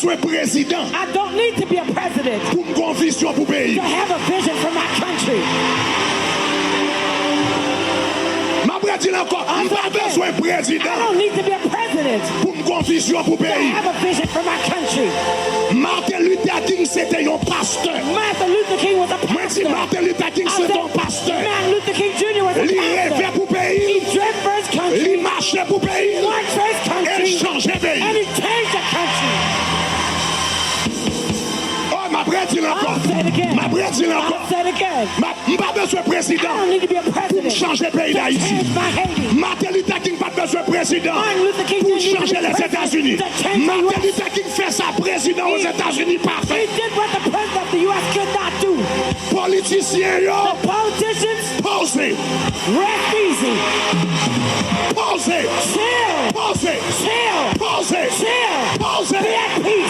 président. I don't need to be a president Pour me conviction pour pays. to have a vision for my country. Ma dit encore, il pas besoin de président. I don't need to be a president Pour me conviction pour to pays. have a vision for my country. Martin Luther King c'était un pasteur. Martin Luther King was a Moi si pastor. Martin Luther King c'est un pasteur. Martin Luther King Jr. was a Il rêvait pastor. pour He pays. dreamt for his country. Il marchait pour pays. He worked for his Et country. changeait And pays. he changed the country. Oh, ma dit encore. I'll say it again. Ma dit I'll encore. say it again. Pas besoin de I président. don't need to be a president Changer pays to d'Haïti. change my Haiti. Martin Luther King pas besoin de président. Martin Luther King Pour didn't need to changer be les president États-Unis. to change the Martin US. Luther King fait sa président aux États-Unis He parfait. did what the president of the U.S. could not do. Politisyen yo, The politicians, posez, rest easy. posez, Chill. posez, Chill. posez, Chill. posez. Be at peace.